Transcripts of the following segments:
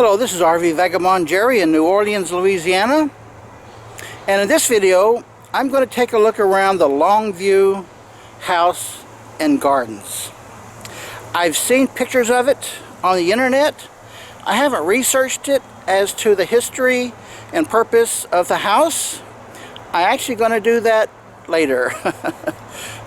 Hello, this is RV Vagabond Jerry in New Orleans, Louisiana. And in this video, I'm going to take a look around the Longue Vue house and gardens. I've seen pictures of it on the internet. I haven't researched it as to the history and purpose of the house. I'm actually going to do that later.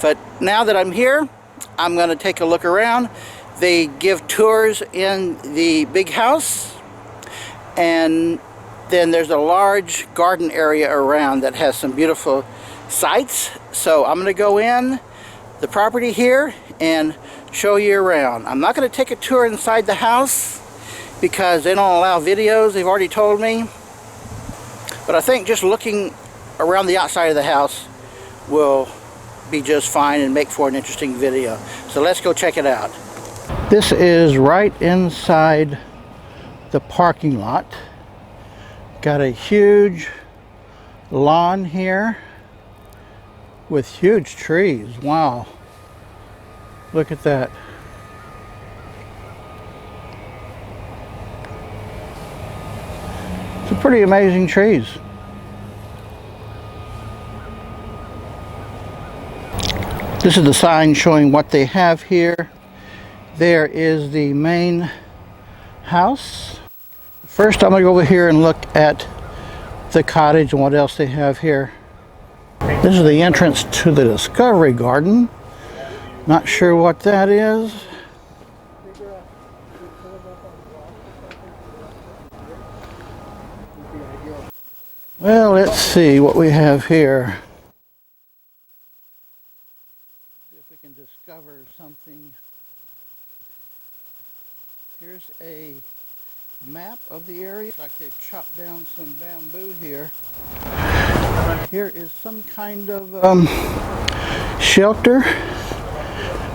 But now that I'm here, I'm going to take a look around. They give tours in the big house, and then there's a large garden area around that has some beautiful sights. So I'm going to go in the property here and show you around. I'm not going to take a tour inside the house because they don't allow videos, they've already told me. But I think just looking around the outside of the house will be just fine and make for an interesting video. So let's go check it out. This is right inside the parking lot. Got a huge lawn here with huge trees. Wow, look at that. Some pretty amazing trees. This is the sign showing what they have here. There is the main house. First, I'm going to go over here and look at the cottage and what else they have here. This is the entrance to the Discovery Garden. Not sure what that is. Well, let's see what we have here. See if we can discover something. Here's a map of the area. Looks like they've chopped down some bamboo here. Here is some kind of shelter.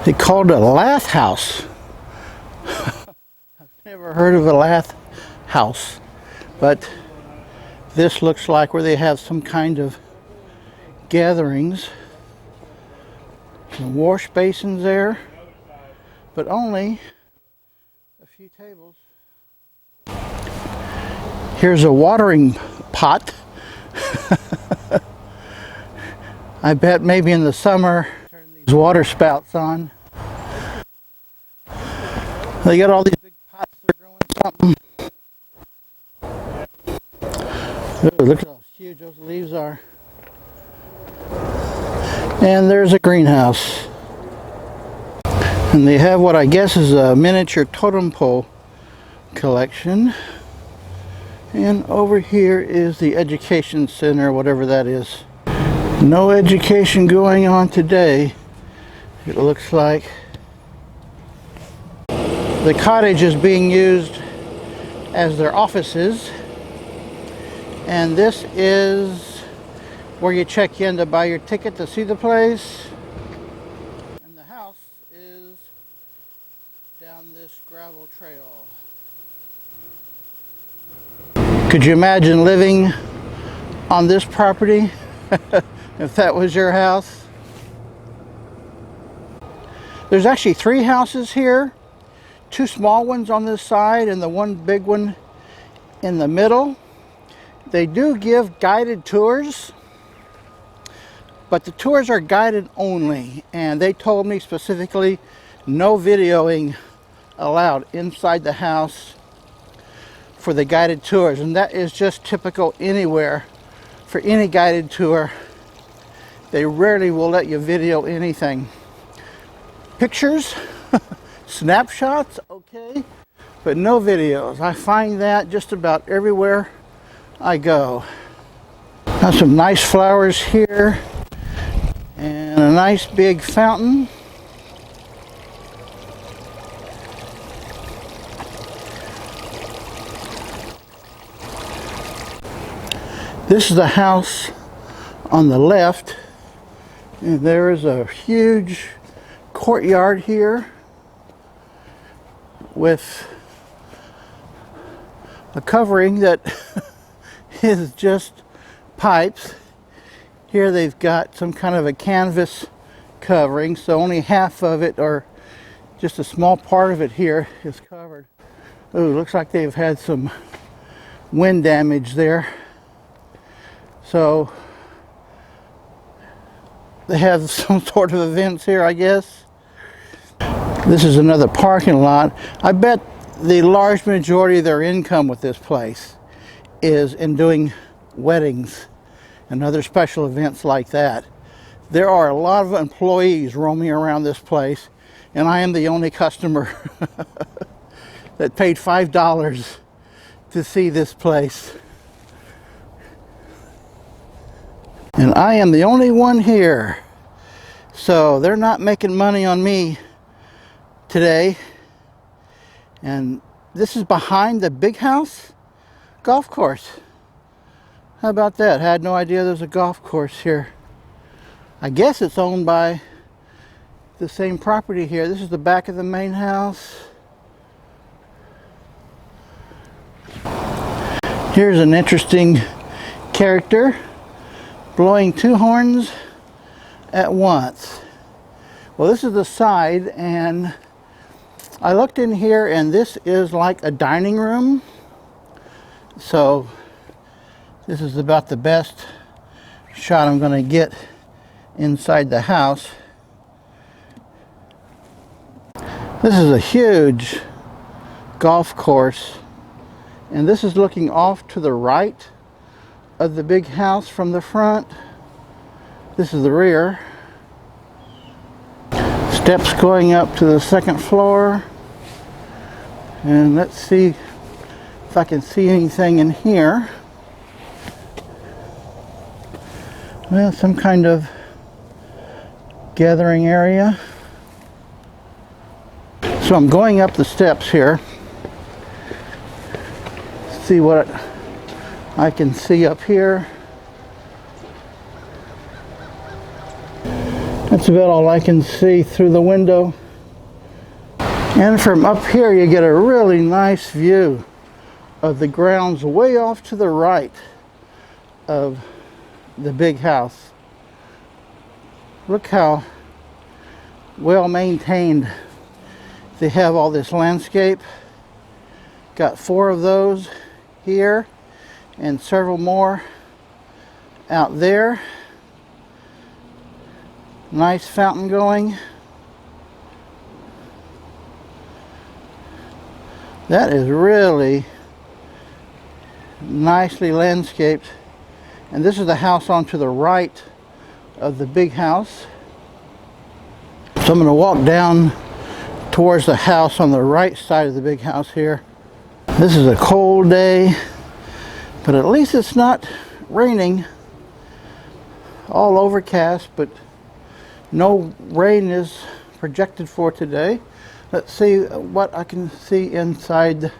They called it a lath house. I've never heard of a lath house, but this looks like where they have some kind of gatherings. Some wash basins there, but only a few tables. Here's a watering pot. I bet maybe in the summer turn these water spouts on. They got all these big pots, they're growing something. Ooh, look at how huge those leaves are. And there's a greenhouse. And they have what I guess is a miniature totem pole collection. And over here is the education center, whatever that is. No education going on today, it looks like. The cottage is being used as their offices. And this is where you check in to buy your ticket to see the place. And the house is down this gravel trail. Could you imagine living on this property if that was your house? There's actually 3 houses here, 2 small ones on this side and the one big one in the middle. They do give guided tours, but the tours are guided only, and they told me specifically no videoing allowed inside the house for the guided tours, and that is just typical anywhere for any guided tour. They rarely will let you video anything. Pictures, snapshots, okay, but no videos. I find that just about everywhere I go. Got some nice flowers here and a nice big fountain. This is the house on the left, and there is a huge courtyard here with a covering that is just pipes. Here they've got some kind of a canvas covering, so only half of it, or just a small part of it here, is covered. Ooh, looks like they've had some wind damage there. So they have some sort of events here, I guess. This is another parking lot. I bet the large majority of their income with this place is in doing weddings and other special events like that. There are a lot of employees roaming around this place, and I am the only customer that paid $5 to see this place. And I am the only one here. So they're not making money on me today. And this is behind the big house golf course. How about that? I had no idea there's a golf course here. I guess it's owned by the same property here. This is the back of the main house. Here's an interesting character blowing two horns at once. Well, this is the side, and I looked in here, and this is like a dining room. So this is about the best shot I'm going to get inside the house. This is a huge golf course, and this is looking off to the right of the big house from the front. This is the rear. Steps going up to the second floor. And let's see if I can see anything in here. Well, some kind of gathering area. So I'm going up the steps here. See what I can see up here. That's about all I can see through the window. And from up here you get a really nice view of the grounds way off to the right of the big house. Look how well maintained they have all this landscape. Got 4 of those here and several more out there. Nice fountain going. That is really nicely landscaped. And this is the house on to the right of the big house. So I'm going to walk down towards the house on the right side of the big house here. This is a cold day, but at least it's not raining. All overcast, but no rain is projected for today. Let's see what I can see inside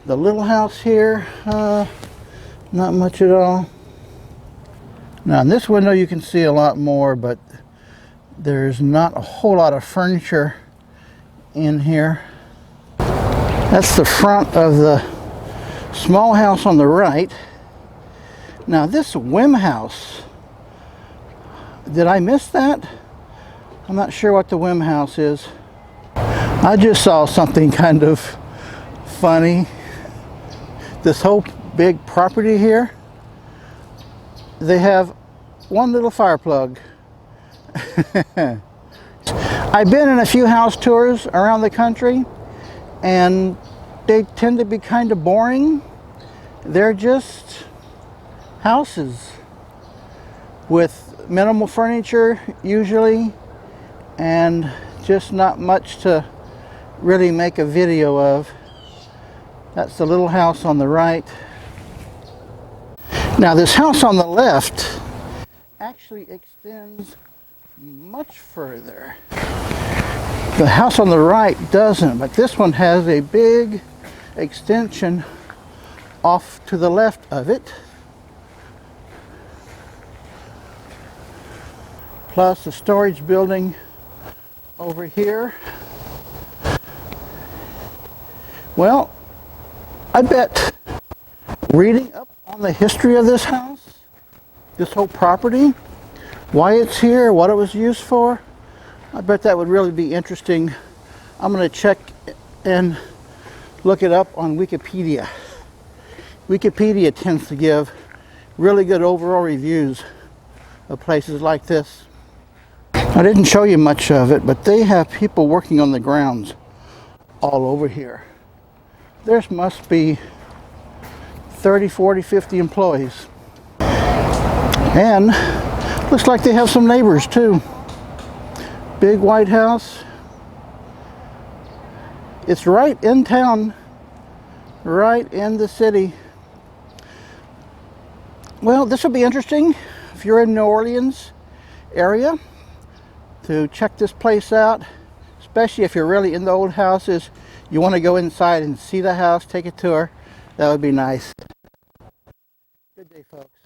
the little house here. Not much at all. Now in this window you can see a lot more, but there's not a whole lot of furniture in here. That's the front of the small house on the right. Now this Whim house, did I miss that? I'm not sure what the Whim house is. I just saw something kind of funny. This whole big property here, they have one little fire plug. I've been in a few house tours around the country, and they tend to be kind of boring. They're just houses with minimal furniture usually, and just not much to really make a video of. That's the little house on the right. Now this house on the left actually extends much further. The house on the right doesn't, but this one has a big extension off to the left of it. Plus a storage building over here. Well, I bet reading up on the history of this house, this whole property, why it's here, what it was used for, I bet that would really be interesting. I'm going to check and look it up on Wikipedia. Wikipedia tends to give really good overall reviews of places like this. I didn't show you much of it, but they have people working on the grounds all over here. There must be 30, 40, 50 employees. And looks like they have some neighbors too. Big white house. It's right in town, right in the city. Well, this will be interesting if you're in New Orleans area to check this place out, especially if you're really in the old houses. You want to go inside and see the house, take a tour. That would be nice. Good day, folks.